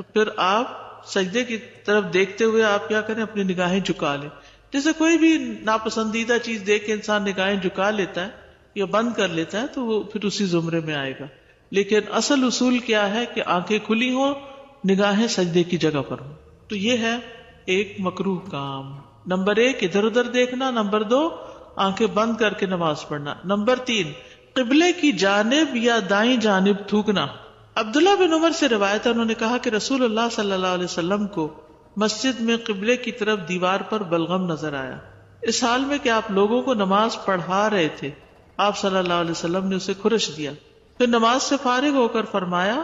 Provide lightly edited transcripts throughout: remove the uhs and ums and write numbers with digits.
تو پھر آپ سجدے کی طرف دیکھتے ہوئے آپ کیا کریں، اپنی نگاہیں جھکا لیں. جیسے کوئی بھی ناپسندیدہ چیز دیکھ کے انسان نگاہیں جھکا لیتا ہے یا بند کر لیتا ہے تو وہ پھر اسی زمرے میں آئے گا. لیکن اصل اصول کیا ہے کہ آنکھیں کھلی ہوں، نگاہیں سجدے کی جگہ پر ہوں. تو یہ ہے ایک مکروہ کام. نمبر 1 ادھر ادھر دیکھنا. نمبر 2 آنکھیں بند کر کے نماز پڑھنا. نمبر 3 قبلے کی جانب یا دائیں جانب تھوکنا. عبداللہ بن عمر سے روایت ہے، انہوں نے کہا کہ رسول اللہ صلی اللہ علیہ وسلم کو مسجد میں قبلے کی طرف دیوار پر بلغم نظر آیا، اس حال میں کہ آپ لوگوں کو نماز پڑھا رہے تھے. آپ صلی اللہ علیہ وسلم نے اسے خرش دیا. پھر نماز سے فارغ ہو کر فرمایا،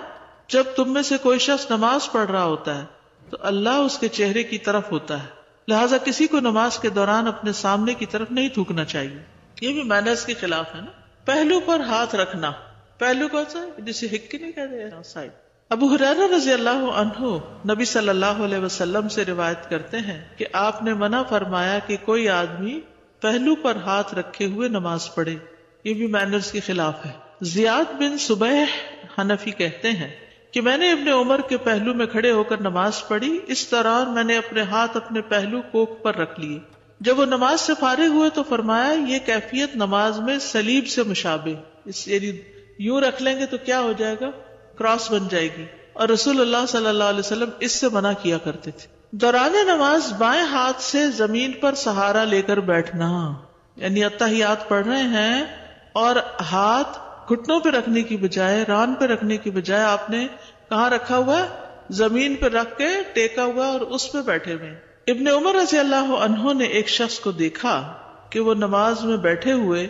جب تم میں سے کوئی شخص نماز پڑھ رہا ہوتا ہے تو اللہ اس کے چہرے کی طرف ہوتا ہے، لہٰذا کسی کو نماز کے دوران اپنے سامنے کی طرف نہیں تھوکنا چاہیے. یہ بھی مینرز کے خلاف ہے نا. پہلو پر ہاتھ رکھنا. پہلو کون سا ہے؟ جسے ہک نہیں کہتے ہیں، سائڈ. ابو ہریرہ رضی اللہ عنہ نبی صلی اللہ علیہ وسلم سے روایت کرتے ہیں کہ آپ نے منع فرمایا کہ کوئی آدمی پہلو پر ہاتھ رکھے ہوئے نماز پڑھے. یہ بھی مینرز کے خلاف ہے. زیاد بن صبیح حنفی کہتے ہیں کہ میں نے ابن عمر کے پہلو میں کھڑے ہو کر نماز پڑھی، اس دوران میں نے اپنے ہاتھ اپنے پہلو کوکھ پر رکھ لیے. جب وہ نماز سے فارغ ہوئے تو فرمایا، یہ کیفیت نماز میں صلیب سے مشابہ، اس یعنی یوں رکھ لیں گے تو کیا ہو جائے گا، کراس بن جائے گی. اور رسول اللہ صلی اللہ علیہ وسلم اس سے منع کیا کرتے تھے. دوران نماز بائیں ہاتھ سے زمین پر سہارا لے کر بیٹھنا، یعنی اتحیات پڑھ رہے ہیں اور ہاتھ گھٹنوں پہ رکھنے کی بجائے، ران پہ رکھنے کی بجائے آپ نے کہاں رکھا ہوا ہے، زمین پہ رکھ کے ٹیکا ہوا اور اس پہ بیٹھے ہوئے. ابن عمر رضی اللہ عنہ نے ایک شخص کو دیکھا کہ وہ نماز میں بیٹھے ہوئے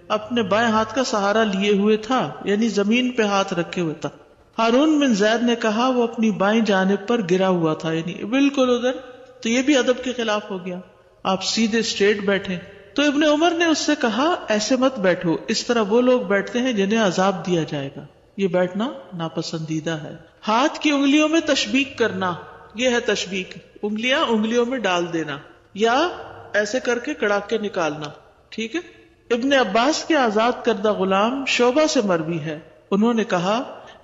اپنے بائیں ہاتھ کا سہارا لیے ہوئے تھا، یعنی زمین پہ ہاتھ رکھے ہوئے تھا. ہارون بن زید نے کہا وہ اپنی بائیں جانب پر گرا ہوا تھا، یعنی بالکل ادھر. تو یہ بھی ادب کے خلاف ہو گیا، آپ سیدھے اسٹریٹ بیٹھے. تو ابن عمر نے اس سے کہا، ایسے مت بیٹھو، اس طرح وہ لوگ بیٹھتے ہیں جنہیں عذاب دیا جائے گا. یہ بیٹھنا ناپسندیدہ ہے. ہاتھ کی انگلیوں میں تشبیک کرنا، یہ ہے تشبیک، انگلیاں انگلیوں میں ڈال دینا یا ایسے کر کے کڑا کے نکالنا. ٹھیک ہے. ابن عباس کے آزاد کردہ غلام شعبہ سے مروی ہے، انہوں نے کہا،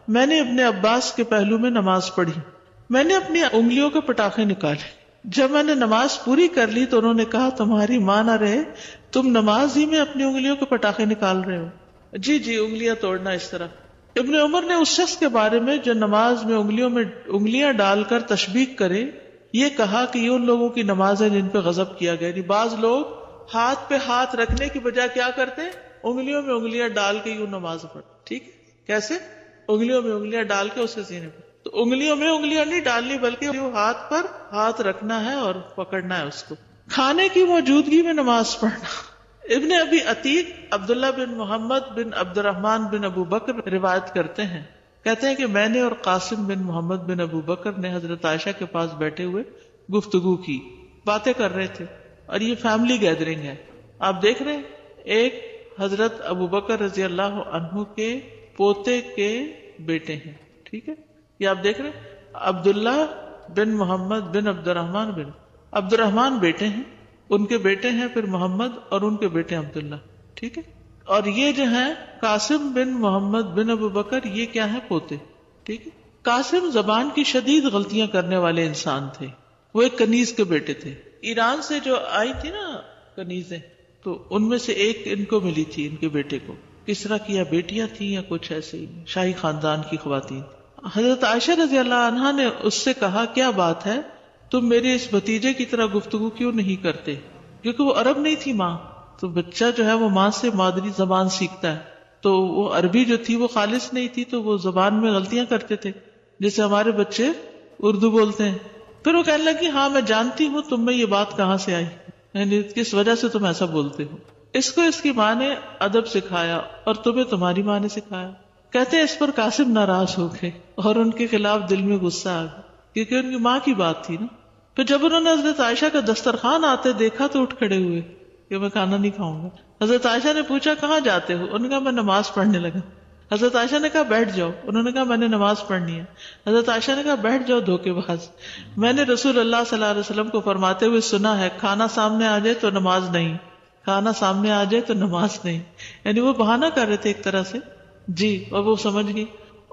میں نے ابن عباس کے پہلو میں نماز پڑھی، میں نے اپنی انگلیوں کے پٹاخے نکالے. جب میں نے نماز پوری کر لی تو انہوں نے کہا، تمہاری ماں نہ رہے، تم نماز ہی میں اپنی انگلیوں کے پٹاخے نکال رہے ہو. جی انگلیاں توڑنا اس طرح. ابن عمر نے اس شخص کے بارے میں جو نماز میں انگلیاں ڈال کر تشبیک کرے یہ کہا کہ یہ ان لوگوں کی نماز ہے جن پہ غضب کیا گیا. بعض لوگ ہاتھ پہ ہاتھ رکھنے کی بجائے کیا کرتے ہیں، انگلیوں میں انگلیاں ڈال کے یوں نماز پڑھتے. ٹھیک ہے. کیسے؟ انگلیوں میں انگلیاں ڈال کے اسے سینے پہ. تو انگلیوں میں انگلیاں نہیں ڈالنی بلکہ ہاتھ پر ہاتھ رکھنا ہے اور پکڑنا ہے اس کو. کھانے کی موجودگی میں نماز پڑھنا. ابن ابی عتیق عبداللہ بن محمد بن عبد الرحمن بن ابو بکر روایت کرتے ہیں، کہتے ہیں کہ میں نے اور قاسم بن محمد بن ابو بکر نے حضرت عائشہ کے پاس بیٹھے ہوئے گفتگو کی، باتیں کر رہے تھے، اور یہ فیملی گیدرنگ ہے. آپ دیکھ رہے ہیں ایک حضرت ابو بکر رضی اللہ عنہ کے پوتے کے بیٹے ہیں. ٹھیک ہے. یہ آپ دیکھ رہے ہیں عبداللہ بن محمد بن عبد الرحمن بیٹے ہیں، ان کے بیٹے ہیں پھر محمد اور ان کے بیٹے عبداللہ. ٹھیک ہے. اور یہ جو ہیں قاسم بن محمد بن ابو بکر، یہ کیا ہے، پوتے. ٹھیک ہے. قاسم زبان کی شدید غلطیاں کرنے والے انسان تھے. وہ ایک کنیز کے بیٹے تھے. ایران سے جو آئی تھی نا کنیزیں، تو ان میں سے ایک ان کو ملی تھی، ان کے بیٹے کو. کس طرح کی، یا بیٹیاں تھیں یا کچھ ایسے ہی، شاہی خاندان کی خواتین. حضرت عائشہ رضی اللہ عنہا نے اس سے کہا، کیا بات ہے، تم میرے اس بھتیجے کی طرح گفتگو کیوں نہیں کرتے؟ کیونکہ وہ عرب نہیں تھی ماں، تو بچہ جو ہے وہ ماں سے مادری زبان سیکھتا ہے. تو وہ عربی جو تھی وہ خالص نہیں تھی، تو وہ زبان میں غلطیاں کرتے تھے جیسے ہمارے بچے اردو بولتے ہیں. پھر وہ کہنے لگی، ہاں میں جانتی ہوں تم میں یہ بات کہاں سے آئی، یعنی کس وجہ سے تم ایسا بولتے ہو. اس کو اس کی ماں نے ادب سکھایا اور تمہیں تمہاری ماں نے سکھایا. کہتے ہیں اس پر قاسم ناراض ہو گئے اور ان کے خلاف دل میں غصہ آ گیا، کیونکہ ان کی ماں کی بات تھی نا. پھر جب انہوں نے حضرت عائشہ کا دسترخوان آتے دیکھا تو اٹھ کھڑے ہوئے کہ میں کھانا نہیں کھاؤں گا. حضرت عائشہ نے پوچھا، کہاں جاتے ہو؟ انہوں نے کہا، میں نماز پڑھنے لگا. حضرت عائشہ نے کہا، بیٹھ جاؤ. انہوں نے کہا، میں نے نماز پڑھنی ہے. حضرت عائشہ نے کہا، بیٹھ جاؤ دھوکے باز، میں نے رسول اللہ صلی اللہ علیہ وسلم کو فرماتے ہوئے سنا ہے، کھانا سامنے آ جائے تو نماز نہیں، کھانا سامنے آ جائے تو نماز نہیں. یعنی وہ بہانہ کر رہے تھے ایک طرح سے. جی. اور وہ سمجھ گئی.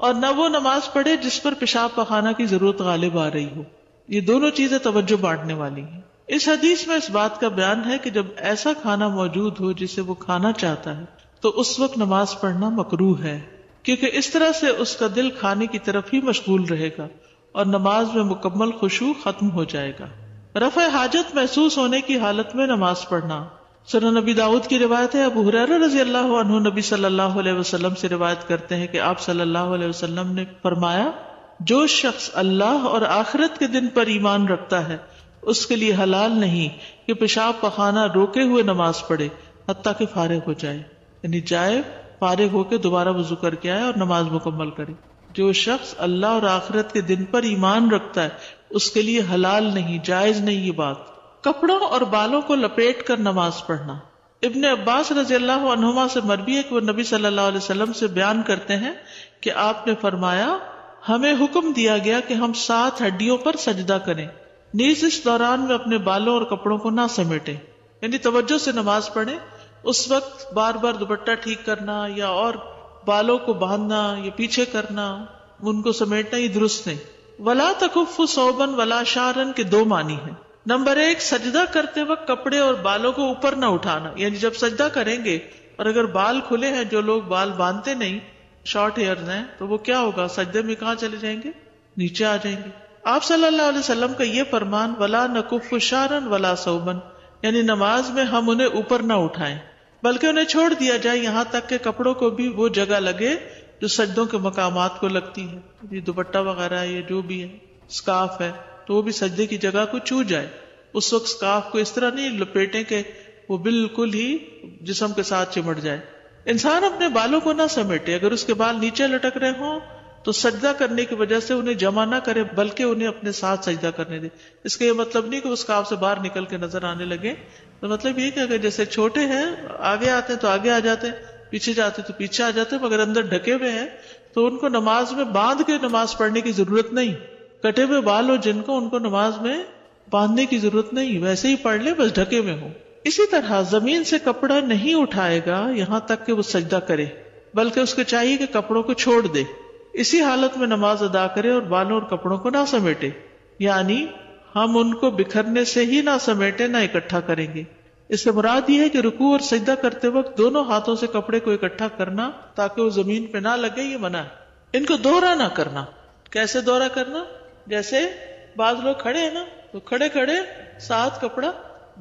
اور نہ وہ نماز پڑھے جس پر پیشاب پخانہ کی ضرورت غالب آ رہی ہو. یہ دونوں چیزیں توجہ بانٹنے والی ہیں. اس حدیث میں اس بات کا بیان ہے کہ جب ایسا کھانا موجود ہو جسے وہ کھانا چاہتا ہے تو اس وقت نماز پڑھنا مکروہ ہے، کیونکہ اس طرح سے اس کا دل کھانے کی طرف ہی مشغول رہے گا اور نماز میں مکمل خشوع ختم ہو جائے گا. رفع حاجت محسوس ہونے کی حالت میں نماز پڑھنا. سنن نبی داؤد کی روایت ہے، ابو ہریرہ رضی اللہ عنہ نبی صلی اللہ علیہ وسلم سے روایت کرتے ہیں کہ آپ صلی اللہ علیہ وسلم نے فرمایا، جو شخص اللہ اور آخرت کے دن پر ایمان رکھتا ہے اس کے لیے حلال نہیں کہ پیشاب پخانہ روکے ہوئے نماز پڑھے حتیٰ کہ فارغ ہو جائے، یعنی جائے فارغ ہو کے دوبارہ وضو کر کے آئے اور نماز مکمل کرے. جو شخص اللہ اور آخرت کے دن پر ایمان رکھتا ہے اس کے لیے حلال نہیں، جائز نہیں یہ بات. کپڑوں اور بالوں کو لپیٹ کر نماز پڑھنا. ابن عباس رضی اللہ عنہما سے مروی ہے کہ وہ نبی صلی اللہ علیہ وسلم سے بیان کرتے ہیں کہ آپ نے فرمایا، ہمیں حکم دیا گیا کہ ہم 7 ہڈیوں پر سجدہ کریں، نیز اس دوران میں اپنے بالوں اور کپڑوں کو نہ سمیٹیں، یعنی توجہ سے نماز پڑھیں. اس وقت بار بار دوپٹہ ٹھیک کرنا یا اور بالوں کو باندھنا یا پیچھے کرنا، ان کو سمیٹنا، یہ درست نہیں. ولا تکف ثوبا ولا شعرا کے 2 معنی ہیں. نمبر 1، سجدہ کرتے وقت کپڑے اور بالوں کو اوپر نہ اٹھانا، یعنی جب سجدہ کریں گے اور اگر بال کھلے ہیں، جو لوگ بال باندھتے نہیں، شارٹ ہیئرز ہیں، تو وہ کیا ہوگا، سجدے میں کہاں چلے جائیں گے، نیچے آ جائیں گے. آپ صلی اللہ علیہ وسلم کا یہ فرمان، ولا نکف شعرا ولا ثوبا، یعنی نماز میں ہم انہیں اوپر نہ اٹھائیں بلکہ انہیں چھوڑ دیا جائے یہاں تک کہ کپڑوں کو بھی وہ جگہ لگے جو سجدوں کے مقامات کو لگتی ہے. یہ دوپٹہ وغیرہ ہے، یہ جو بھی ہے، اسکارف ہے، تو وہ بھی سجدے کی جگہ کو چھو جائے. اس وقت اسکارف کو اس طرح نہیں لپیٹیں کہ وہ بالکل ہی جسم کے ساتھ چمٹ جائے. انسان اپنے بالوں کو نہ سمیٹے. اگر اس کے بال نیچے لٹک رہے ہوں تو سجدہ کرنے کی وجہ سے انہیں جمع نہ کرے بلکہ انہیں اپنے ساتھ سجدہ کرنے دے. اس کا یہ مطلب نہیں کہ وہ اسکارف سے باہر نکل کے نظر آنے لگے. تو مطلب یہ کہ اگر جیسے چھوٹے ہیں آگے آتے ہیں تو آگے آ جاتے ہیں، پیچھے جاتے تو پیچھے آ جاتے ہیں، مگر اندر ڈھکے ہوئے ہیں تو ان کو نماز میں باندھ کے نماز پڑھنے کی ضرورت نہیں. کٹے ہوئے بال ہو جن کو، ان کو نماز میں باندھنے کی ضرورت نہیں، ویسے ہی پڑھ لیں، بس ڈھکے ہوئے ہوں. اسی طرح زمین سے کپڑا نہیں اٹھائے گا یہاں تک کہ وہ سجدہ کرے، بلکہ اس کو چاہیے کہ کپڑوں کو چھوڑ دے. اسی حالت میں نماز ادا کرے اور بالوں اور کپڑوں کو نہ سمیٹے، یعنی ہم ان کو بکھرنے سے ہی نہ سمیٹے نہ اکٹھا کریں گے. اس سے مراد یہ ہے کہ رکوع اور سجدہ کرتے وقت دونوں ہاتھوں سے کپڑے کو اکٹھا کرنا تاکہ وہ زمین پہ نہ لگے، یہ منع ہے. ان کو دوہرا نہ کرنا. کیسے دوہرا کرنا؟ جیسے بعض لوگ کھڑے ہیں نا تو کھڑے کھڑے ساتھ کپڑا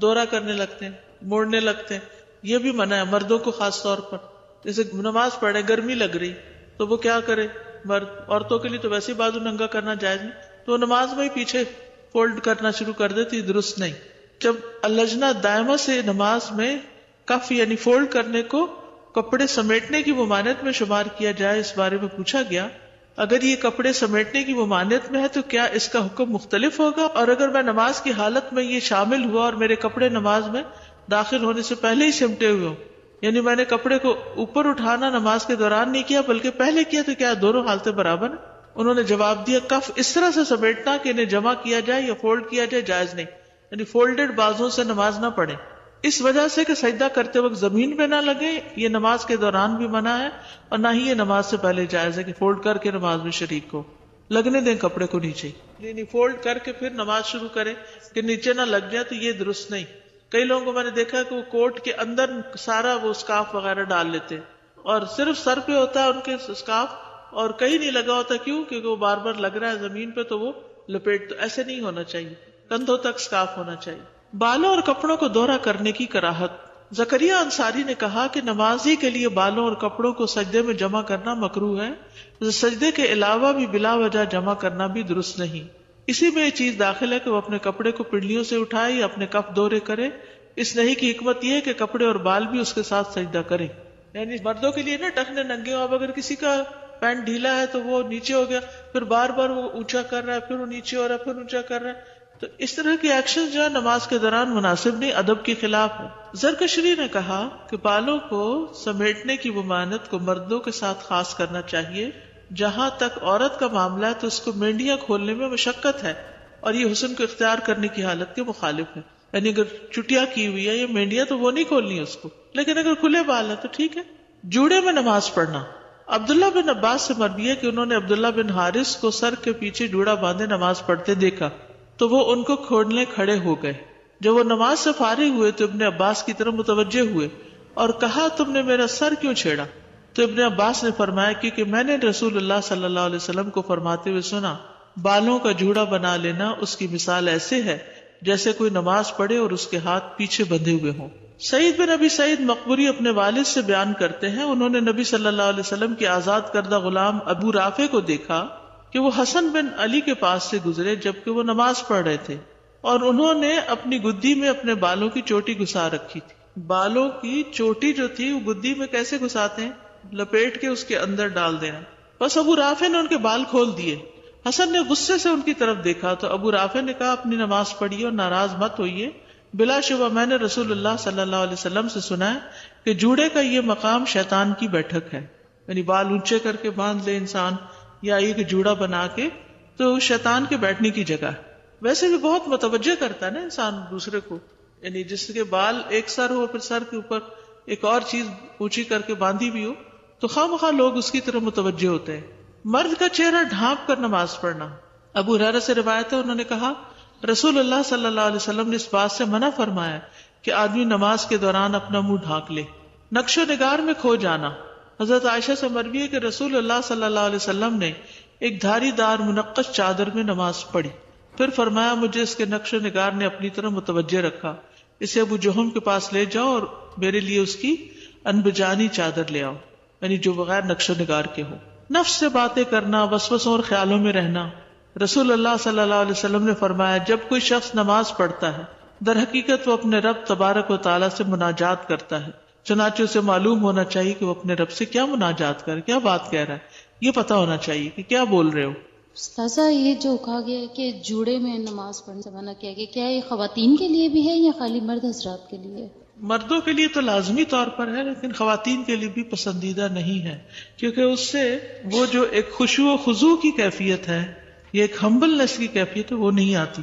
دوہرا کرنے لگتے ہیں، موڑنے لگتے ہیں، یہ بھی منع ہے مردوں کو خاص طور پر. جیسے نماز پڑھے، گرمی لگ رہی تو وہ کیا کرے مرد، عورتوں کے لیے تو ویسے ہی بازو ننگا کرنا جائز نہیں، تو نماز میں ہی پیچھے فولڈ کرنا شروع کر دیتی، درست نہیں. جب اللجنہ دائمہ سے نماز میں کف یعنی فولڈ کرنے کو کپڑے سمیٹنے کی ممانعت میں شمار کیا جائے، اس بارے میں پوچھا گیا اگر یہ کپڑے سمیٹنے کی ممانعت میں ہے تو کیا اس کا حکم مختلف ہوگا، اور اگر میں نماز کی حالت میں یہ شامل ہوا اور میرے کپڑے نماز میں داخل ہونے سے پہلے ہی سمٹے ہوئے ہوں، یعنی میں نے کپڑے کو اوپر اٹھانا نماز کے دوران نہیں کیا بلکہ پہلے کیا، تو کیا دونوں حالتیں برابر ہیں؟ انہوں نے جواب دیا، کف اس طرح سے سمیٹنا کہ انہیں جمع کیا جائے یا فولڈ کیا جائے جائز نہیں، یعنی فولڈڈ بازوں سے نماز نہ پڑھیں، اس وجہ سے کہ سجدہ کرتے وقت زمین پہ نہ لگے. یہ نماز کے دوران بھی منع ہے اور نہ ہی یہ نماز سے پہلے جائز ہے کہ فولڈ کر کے نماز میں شریک ہو. لگنے دیں کپڑے کو نیچے، یعنی فولڈ کر کے پھر نماز شروع کرے کہ نیچے نہ لگ جائے، تو یہ درست نہیں. کئی لوگوں کو میں نے دیکھا کہ وہ کوٹ کے اندر سارا وہ اسکارف وغیرہ ڈال لیتے اور صرف سر پہ ہوتا ہے ان کے اسکارف اور کہیں نہیں لگا ہوتا. کیوں؟ کیونکہ وہ بار بار لگ رہا ہے زمین پہ تو وہ لپیٹ. تو ایسے نہیں ہونا چاہیے، کندھوں تک اسکارف ہونا چاہیے. بالوں اور کپڑوں کو دوہرا کرنے کی کراہت. زکریا انصاری نے کہا کہ نمازی کے لیے بالوں اور کپڑوں کو سجدے میں جمع کرنا مکروہ ہے، سجدے کے علاوہ بھی بلا وجہ جمع کرنا بھی درست نہیں. اسی میں یہ چیز داخل ہے کہ وہ اپنے کپڑے کو پنڈلیوں سے اٹھائے یا اپنے کف دورے کرے. اس نہیں کی حکمت یہ ہے کہ کپڑے اور بال بھی اس کے ساتھ سجدہ کرے. یعنی مردوں کے لیے نا ٹخنے ننگے ہو، اب اگر کسی کا پینٹ ڈھیلا ہے تو وہ نیچے ہو گیا، پھر بار بار وہ اونچا کر رہا ہے، پھر وہ نیچے ہو رہا ہے، پھر اونچا کر رہا ہے، تو اس طرح کے ایکشن جو ہے نماز کے دوران مناسب نہیں، ادب کے خلاف ہے. زرکشری نے کہا کہ بالوں کو سمیٹنے کی ممانعت کو مردوں کے ساتھ خاص کرنا چاہیے. جہاں تک عورت کا معاملہ ہے تو اس کو مینڈیاں کھولنے میں مشقت ہے اور یہ حسن کو اختیار کرنے کی حالت کے مخالف ہے. یعنی اگر چٹیا کی ہوئی ہے یہ مینڈیاں تو وہ نہیں کھولنی ہے اس کو، لیکن اگر کھلے بال ہے تو ٹھیک ہے. جوڑے میں نماز پڑھنا. عبداللہ بن عباس سے مروی ہے کہ انہوں نے عبداللہ بن حارث کو سر کے پیچھے جوڑا باندھے نماز پڑھتے دیکھا تو وہ ان کو کھولنے کھڑے ہو گئے. جب وہ نماز سے فارغ ہوئے تو ابن عباس کی طرف متوجہ ہوئے اور کہا تم نے میرا سر کیوں چھیڑا؟ تو ابن عباس نے فرمایا کیونکہ میں نے رسول اللہ صلی اللہ علیہ وسلم کو فرماتے ہوئے سنا بالوں کا جوڑا بنا لینا اس کی مثال ایسے ہے جیسے کوئی نماز پڑھے اور اس کے ہاتھ پیچھے بندھے ہوئے ہوں. سعید بن ابی سعید مقبوری اپنے والد سے بیان کرتے ہیں انہوں نے نبی صلی اللہ علیہ وسلم کے آزاد کردہ غلام ابو رافع کو دیکھا کہ وہ حسن بن علی کے پاس سے گزرے جبکہ وہ نماز پڑھ رہے تھے اور انہوں نے اپنی گدی میں اپنے بالوں کی چوٹی گھسا رکھی تھی. بالوں کی چوٹی جو تھی وہ گدی میں کیسے گھساتے ہیں؟ لپیٹ کے اس کے اندر ڈال دینا. بس ابو رافع نے ان کے بال کھول دیے. حسن نے غصے سے ان کی طرف دیکھا تو ابو رافع نے کہا اپنی نماز پڑھیے اور ناراض مت ہوئیے. بلا شبہ میں نے رسول اللہ صلی اللہ علیہ وسلم سے سنا ہے کہ جوڑے کا یہ مقام شیطان کی بیٹھک ہے. یعنی بال اونچے کر کے باندھ لے انسان یا ایک جوڑا بنا کے تو شیطان کے بیٹھنے کی جگہ ہے. ویسے بھی بہت متوجہ کرتا ہے نا انسان دوسرے کو، یعنی جس کے بال ایک سر ہو پھر سر کے اوپر ایک اور چیز اونچی کر کے باندھی بھی ہو تو خواہ لوگ اس کی طرف متوجہ ہوتے ہیں. مرد کا چہرہ ڈھانپ کر نماز پڑھنا. ابو ہریرہ سے روایت ہے انہوں نے کہا رسول اللہ صلی اللہ علیہ وسلم نے اس بات سے منع فرمایا کہ آدمی نماز کے دوران اپنا منہ ڈھانک لے. نقش و نگار میں کھو جانا. حضرت عائشہ سے مروی ہے کہ رسول اللہ صلی اللہ علیہ وسلم نے ایک دھاری دار منقش چادر میں نماز پڑھی، پھر فرمایا مجھے اس کے نقش و نگار نے اپنی طرف متوجہ رکھا، اسے ابو جہم کے پاس لے جاؤ اور میرے لیے اس کی انبجانی چادر لے آؤ، یعنی جو بغیر نقش و نگار کے ہو. نفس سے باتیں کرنا، وسوسوں اور خیالوں میں رہنا. رسول اللہ صلی اللہ علیہ وسلم نے فرمایا جب کوئی شخص نماز پڑھتا ہے در حقیقت وہ اپنے رب تبارک و تعالیٰ سے مناجات کرتا ہے، چنانچہ اسے معلوم ہونا چاہیے کہ وہ اپنے رب سے کیا مناجات کر کیا بات کہہ رہا ہے، یہ پتا ہونا چاہیے کہ کیا بول رہے ہو. استاذہ یہ جو کہا گیا ہے کہ جوڑے میں نماز پڑھنے سے منع کیا گیا، کیا یہ خواتین کے لیے بھی ہے یا خالی مرد حضرات کے لیے؟ مردوں کے لیے تو لازمی طور پر ہے لیکن خواتین کے لیے بھی پسندیدہ نہیں ہے، کیونکہ اس سے وہ جو ایک خشوع و خضوع کی کیفیت ہے، یہ ایک ہمبلنس کی کیفیت ہے، وہ نہیں آتی.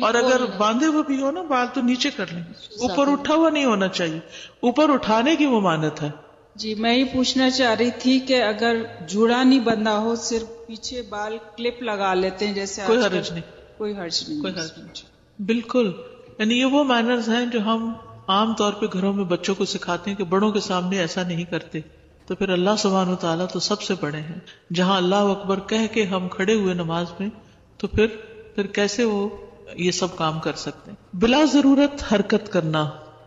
اور اگر باندھے ہوئے بھی ہو نا بال تو نیچے کر لیں، اوپر اٹھا ہوا نہیں ہونا چاہیے، اوپر اٹھانے کی ممانعت ہے. جی میں یہ پوچھنا چاہ رہی تھی کہ اگر جوڑا نہیں بندھا ہو صرف پیچھے بال کلپ لگا لیتے ہیں جیسے کوئی حرج نہیں، کوئی حرج نہیں، کوئی حرج نہیں. بالکل، یعنی یہ وہ مینرز ہیں جو ہم عام طور پہ گھروں میں بچوں کو سکھاتے ہیں کہ بڑوں کے سامنے ایسا نہیں کرتے. تو پھر اللہ سبحانہ وتعالیٰ تو سب سے بڑے ہیں، جہاں اللہ اکبر کہہ کے ہم کھڑے ہوئے نماز میں تو پھر کیسے وہ یہ سب کام کر سکتے ہیں. بلا ضرورت حرکت کرنا.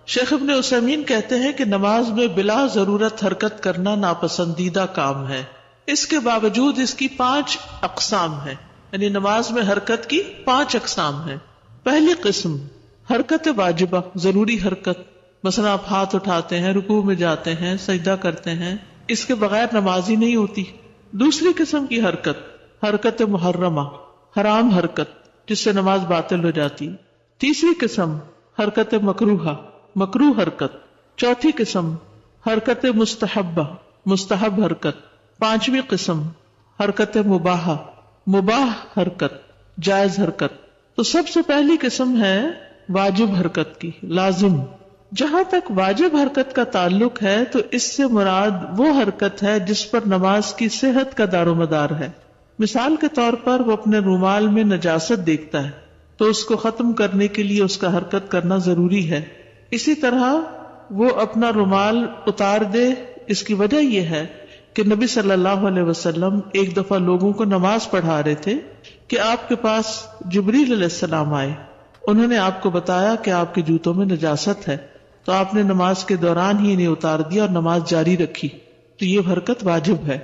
شیخ ابن عثیمین کہتے ہیں کہ نماز میں بلا ضرورت حرکت کرنا ناپسندیدہ کام ہے. اس کے باوجود اس کی 5 اقسام ہیں، یعنی نماز میں حرکت کی 5 اقسام ہیں. پہلی قسم حرکت واجبہ، ضروری حرکت، مثلا آپ ہاتھ اٹھاتے ہیں، رکوع میں جاتے ہیں، سجدہ کرتے ہیں، اس کے بغیر نماز ہی نہیں ہوتی. دوسری قسم کی حرکت محرمہ، حرام حرکت جس سے نماز باطل ہو جاتی. تیسری قسم حرکت مکروہہ، مکروہ حرکت. چوتھی قسم حرکت مستحبہ، مستحب حرکت. پانچویں قسم حرکت مباحہ، مباح حرکت، جائز حرکت. تو سب سے پہلی قسم ہے واجب حرکت کی، لازم. جہاں تک واجب حرکت کا تعلق ہے تو اس سے مراد وہ حرکت ہے جس پر نماز کی صحت کا دار و مدار ہے. مثال کے طور پر وہ اپنے رومال میں نجاست دیکھتا ہے تو اس کو ختم کرنے کے لیے اس کا حرکت کرنا ضروری ہے. اسی طرح وہ اپنا رومال اتار دے، اس کی وجہ یہ ہے کہ نبی صلی اللہ علیہ وسلم ایک دفعہ لوگوں کو نماز پڑھا رہے تھے کہ آپ کے پاس جبریل علیہ السلام آئے. انہوں نے آپ کو بتایا کہ آپ کے جوتوں میں نجاست ہے تو آپ نے نماز کے دوران ہی انہیں اتار دیا اور نماز جاری رکھی. تو یہ حرکت واجب ہے.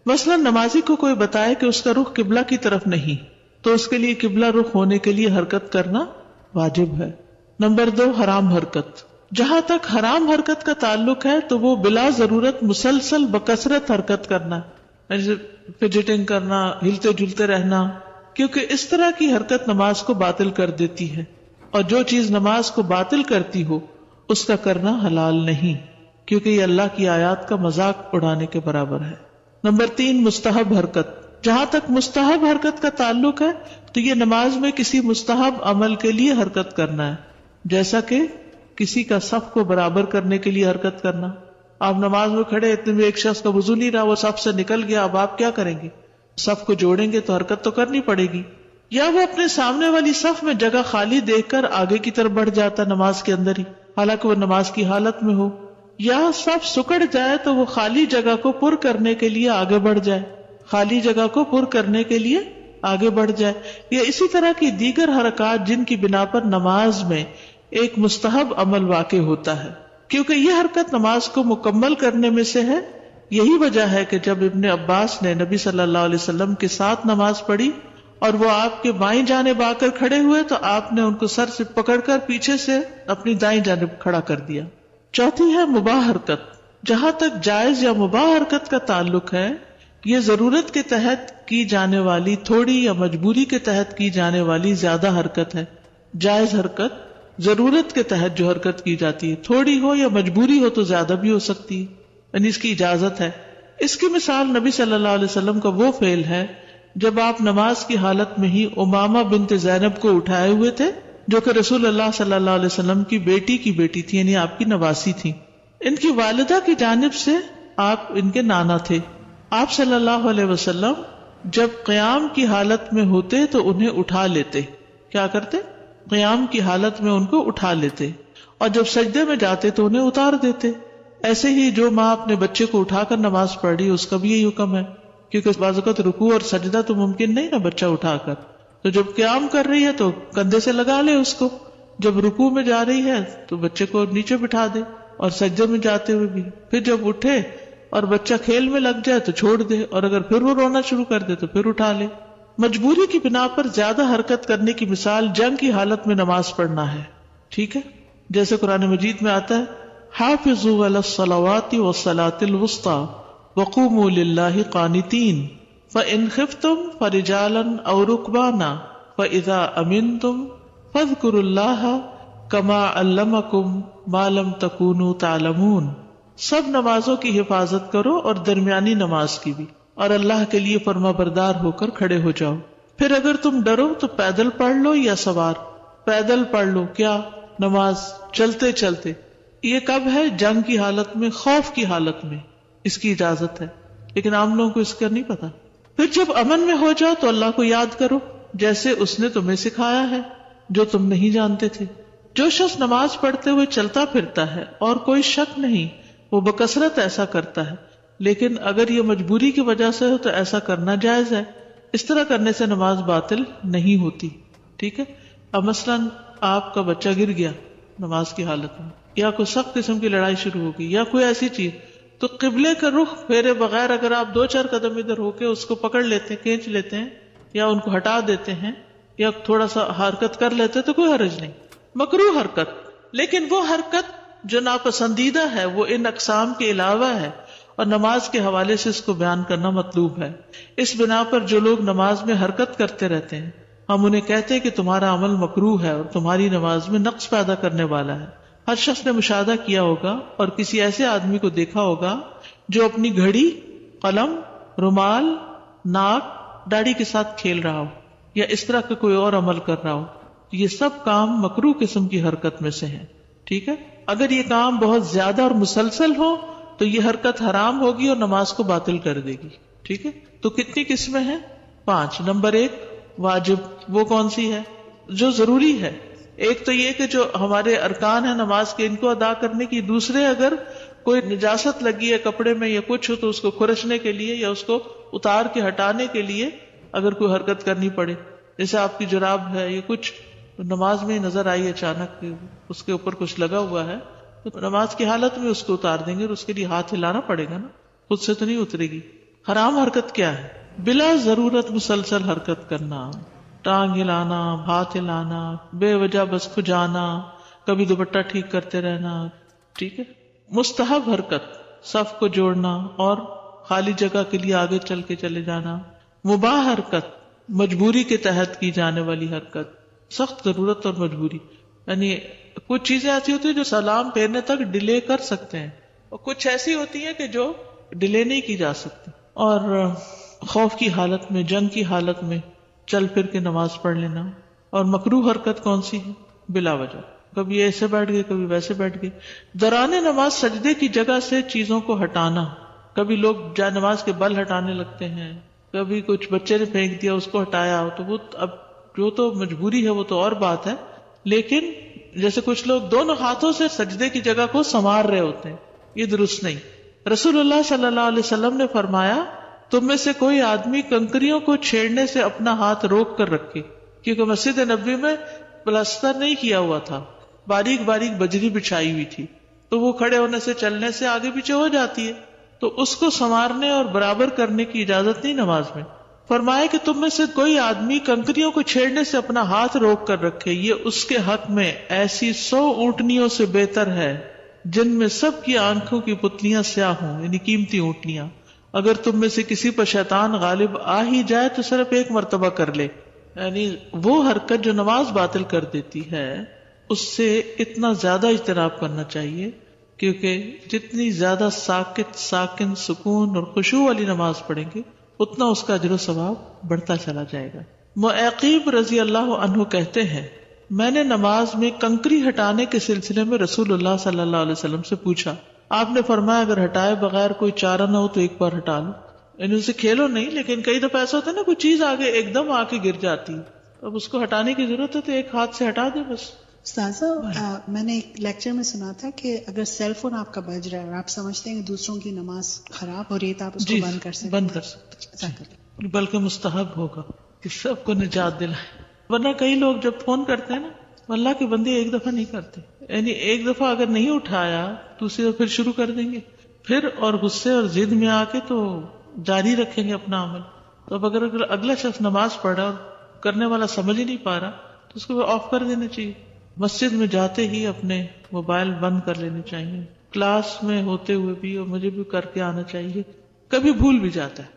مثلا نمازی کو کوئی بتائے کہ اس کا رخ قبلہ کی طرف نہیں تو اس کے لیے قبلہ رخ ہونے کے لیے حرکت کرنا واجب ہے. نمبر 2 حرام حرکت. جہاں تک حرام حرکت کا تعلق ہے تو وہ بلا ضرورت مسلسل بکثرت حرکت کرنا، فجٹنگ کرنا، ہلتے جلتے رہنا، کیونکہ اس طرح کی حرکت نماز کو باطل کر دیتی ہے، اور جو چیز نماز کو باطل کرتی ہو اس کا کرنا حلال نہیں، کیونکہ یہ اللہ کی آیات کا مذاق اڑانے کے برابر ہے. نمبر 3 مستحب حرکت. جہاں تک مستحب حرکت کا تعلق ہے تو یہ نماز میں کسی مستحب عمل کے لیے حرکت کرنا ہے، جیسا کہ کسی کا صف کو برابر کرنے کے لیے حرکت کرنا. آپ نماز میں کھڑے، اتنے میں ایک شخص کا وضو نہیں رہا، وہ صف سے نکل گیا، اب آپ کیا کریں گے؟ صف کو جوڑیں گے تو حرکت تو کرنی پڑے گی. یا وہ اپنے سامنے والی صف میں جگہ خالی دیکھ کر آگے کی طرف بڑھ جاتا نماز کے اندر ہی، حالانکہ وہ نماز کی حالت میں ہو. یا صف سکڑ جائے تو وہ خالی جگہ کو پر کرنے کے لیے آگے بڑھ جائے، خالی جگہ کو پر کرنے کے لیے آگے بڑھ جائے. یا اسی طرح کی دیگر حرکات جن کی بنا پر نماز میں ایک مستحب عمل واقع ہوتا ہے، کیونکہ یہ حرکت نماز کو مکمل کرنے میں سے ہے. یہی وجہ ہے کہ جب ابن عباس نے نبی صلی اللہ علیہ وسلم کے ساتھ نماز پڑھی اور وہ آپ کے بائیں جانب آ کر کھڑے ہوئے تو آپ نے ان کو سر سے پکڑ کر پیچھے سے اپنی دائیں جانب کھڑا کر دیا. چوتھی ہے مباح حرکت. جہاں تک جائز یا مباح حرکت کا تعلق ہے، یہ ضرورت کے تحت کی جانے والی تھوڑی یا مجبوری کے تحت کی جانے والی زیادہ حرکت ہے. جائز حرکت ضرورت کے تحت جو حرکت کی جاتی ہے، تھوڑی ہو یا مجبوری ہو تو زیادہ بھی ہو سکتی ہے، یعنی اس کی اجازت ہے. اس کی مثال نبی صلی اللہ علیہ وسلم کا وہ فعل ہے جب آپ نماز کی حالت میں ہی امامہ بنت زینب کو اٹھائے ہوئے تھے، جو کہ رسول اللہ صلی اللہ علیہ وسلم کی بیٹی تھی، یعنی آپ کی نواسی تھی. ان کی والدہ کی جانب سے آپ ان کے نانا تھے. آپ صلی اللہ علیہ وسلم جب قیام کی حالت میں ہوتے تو انہیں اٹھا لیتے. کیا کرتے؟ قیام کی حالت میں ان کو اٹھا لیتے، اور جب سجدے میں جاتے تو انہیں اتار دیتے. ایسے ہی جو ماں اپنے بچے کو اٹھا کر نماز پڑھ رہی اس کا بھی یہی حکم ہے، کیونکہ بعض اوقات رکوع اور سجدہ تو ممکن نہیں نا بچہ اٹھا کر، تو جب قیام کر رہی ہے تو کندھے سے لگا لے اس کو، جب رکوع میں جا رہی ہے تو بچے کو نیچے بٹھا دے، اور سجدے میں جاتے ہوئے بھی. پھر جب اٹھے اور بچہ کھیل میں لگ جائے تو چھوڑ دے، اور اگر پھر وہ رونا شروع کر دے تو پھر اٹھا لے. مجبوری کی بنا پر زیادہ حرکت کرنے کی مثال جنگ کی حالت میں نماز پڑھنا ہے. ٹھیک ہے، جیسے قرآن مجید میں آتا ہے حافظوا علی الصلوات والصلاۃ الوسطی وقوموا للہ قانتین فإن خفتم فرجالا او رکبانا فإذا امنتم فاذکروا اللہ کما علمکم ما لم تکونوا تعلمون. سب نمازوں کی حفاظت کرو اور درمیانی نماز کی بھی، اور اللہ کے لیے فرما بردار ہو کر کھڑے ہو جاؤ. پھر اگر تم ڈرو تو پیدل پڑھ لو یا سوار. پیدل پڑھ لو کیا؟ نماز چلتے چلتے. یہ کب ہے؟ جنگ کی حالت میں، خوف کی حالت میں اس کی اجازت ہے، لیکن عام لوگوں کو اس کا نہیں پتا. پھر جب امن میں ہو جاؤ تو اللہ کو یاد کرو جیسے اس نے تمہیں سکھایا ہے جو تم نہیں جانتے تھے. جو شخص نماز پڑھتے ہوئے چلتا پھرتا ہے اور کوئی شک نہیں وہ بکثرت ایسا کرتا ہے، لیکن اگر یہ مجبوری کی وجہ سے ہو تو ایسا کرنا جائز ہے. اس طرح کرنے سے نماز باطل نہیں ہوتی. ٹھیک ہے. اب مثلاً آپ کا بچہ گر گیا نماز کی حالت میں، یا کوئی سخت قسم کی لڑائی شروع ہو گئی یا کوئی ایسی چیز، تو قبلے کا رخ پھیرے بغیر اگر آپ 2-4 قدم ادھر ہو کے اس کو پکڑ لیتے ہیں، کھینچ لیتے ہیں، یا ان کو ہٹا دیتے ہیں، یا تھوڑا سا حرکت کر لیتے تو کوئی حرج نہیں. مکروہ حرکت، لیکن وہ حرکت جو ناپسندیدہ ہے وہ ان اقسام کے علاوہ ہے، اور نماز کے حوالے سے اس کو بیان کرنا مطلوب ہے. اس بنا پر جو لوگ نماز میں حرکت کرتے رہتے ہیں ہم انہیں کہتے ہیں کہ تمہارا عمل مکروہ ہے اور تمہاری نماز میں نقص پیدا کرنے والا ہے. ہر شخص نے مشاہدہ کیا ہوگا اور کسی ایسے آدمی کو دیکھا ہوگا جو اپنی گھڑی، قلم، رومال، ناک، داڑھی کے ساتھ کھیل رہا ہو یا اس طرح کا کوئی اور عمل کر رہا ہو. یہ سب کام مکروہ قسم کی حرکت میں سے ہیں. ٹھیک ہے. اگر یہ کام بہت زیادہ اور مسلسل ہو تو یہ حرکت حرام ہوگی اور نماز کو باطل کر دے گی. ٹھیک ہے. تو کتنی قسمیں ہیں؟ 5. نمبر 1 واجب. وہ کون سی ہے؟ جو ضروری ہے. ایک تو یہ کہ جو ہمارے ارکان ہیں نماز کے ان کو ادا کرنے کی. دوسرے اگر کوئی نجاست لگی ہے کپڑے میں یا کچھ ہو تو اس کو کھرچنے کے لیے یا اس کو اتار کے ہٹانے کے لیے اگر کوئی حرکت کرنی پڑے، جیسے آپ کی جراب ہے یا کچھ نماز میں نظر آئی اچانک اس کے اوپر کچھ لگا ہوا ہے تو نماز کی حالت میں اس کو اتار دیں گے اور اس کے لیے ہاتھ ہلانا پڑے گا نا، خود سے تو نہیں اترے گی. حرام حرکت کیا ہے؟ بلا ضرورت مسلسل حرکت کرنا، ٹانگ ہلانا، ہاتھ ہلانا، بے وجہ بس کھجانا، کبھی دوپٹہ ٹھیک کرتے رہنا. ٹھیک ہے. مستحب حرکت، صف کو جوڑنا اور خالی جگہ کے لیے آگے چل کے چلے جانا. مباح حرکت، مجبوری کے تحت کی جانے والی حرکت، سخت ضرورت اور مجبوری. یعنی کچھ چیزیں ایسی ہوتی ہیں جو سلام پھیرنے تک ڈیلے کر سکتے ہیں اور کچھ ایسی ہوتی ہیں کہ جو ڈیلے نہیں کی جا سکتی. اور خوف کی حالت میں، جنگ کی حالت میں چل پھر کے نماز پڑھ لینا. اور مکروہ حرکت کون سی ہے؟ بلا وجہ. کبھی ایسے بیٹھ گئے کبھی ویسے بیٹھ گئے. دوران نماز سجدے کی جگہ سے چیزوں کو ہٹانا. کبھی لوگ جا نماز کے بل ہٹانے لگتے ہیں, کبھی کچھ بچے نے پھینک دیا اس کو ہٹایا, تو وہ اب جو تو مجبوری ہے وہ تو اور بات ہے, لیکن جیسے کچھ لوگ دونوں ہاتھوں سے سجدے کی جگہ کو سنوار رہے ہوتے ہیں, یہ درست نہیں. رسول اللہ صلی اللہ علیہ وسلم نے فرمایا تم میں سے کوئی آدمی کنکریوں کو چھیڑنے سے اپنا ہاتھ روک کر رکھے, کیونکہ مسجد نبوی میں پلستر نہیں کیا ہوا تھا, باریک باریک بجری بچھائی ہوئی تھی, تو وہ کھڑے ہونے سے چلنے سے آگے پیچھے ہو جاتی ہے, تو اس کو سنوارنے اور برابر کرنے کی اجازت نہیں نماز میں. فرمایا کہ تم میں سے کوئی آدمی کنکریوں کو چھیڑنے سے اپنا ہاتھ روک کر رکھے, یہ اس کے حق میں ایسی 100 اونٹنیوں سے بہتر ہے جن میں سب کی آنکھوں کی پتلیاں سیاہ ہوں, یعنی قیمتی اونٹنیاں. اگر تم میں سے کسی پر شیطان غالب آ ہی جائے تو صرف ایک مرتبہ کر لے, یعنی وہ حرکت جو نماز باطل کر دیتی ہے اس سے اتنا زیادہ اجتناب کرنا چاہیے, کیونکہ جتنی زیادہ ساکت ساکن سکون اور خشوع والی نماز پڑھیں گے اتنا اس کا اجر و ثواب بڑھتا چلا جائے گا. معقیب رضی اللہ عنہ کہتے ہیں میں نے نماز میں کنکری ہٹانے کے سلسلے میں رسول اللہ صلی اللہ علیہ وسلم سے پوچھا, آپ نے فرمایا اگر ہٹائے بغیر کوئی چارہ نہ ہو تو ایک بار ہٹا لو, یعنی اسے کھیلو نہیں, لیکن کئی دفعہ ایسا ہوتا ہے نا کوئی چیز آگے ایک دم آ کے گر جاتی ہے, اب اس کو ہٹانے کی ضرورت ہے تو ایک ہاتھ سے ہٹا دے بس. استاذہ میں نے ایک لیکچر میں سنا تھا کہ اگر سیل فون آپ کا بج رہا ہے اور آپ سمجھتے ہیں کہ دوسروں کی نماز خراب ہو رہی ہے تو آپ اس کو بند کر سکتے ہیں, بلکہ مستحب ہوگا کہ سب کو نجات دلائے. ورنہ کئی لوگ جب فون کرتے ہیں نا, اللہ کے بندے ایک دفعہ نہیں کرتے, یعنی ایک دفعہ اگر نہیں اٹھایا دوسری دفعہ پھر شروع کر دیں گے, پھر اور غصے اور ضد میں آ کے تو جاری رکھیں گے اپنا عمل. تو اب اگر اگلا شخص نماز پڑھ رہا اور کرنے والا سمجھ ہی نہیں پا رہا تو اس کو آف کر دینا چاہیے. مسجد میں جاتے ہی اپنے موبائل بند کر لینے چاہیے, کلاس میں ہوتے ہوئے بھی, اور مجھے بھی کر کے آنا چاہیے, کبھی بھول بھی جاتا ہے.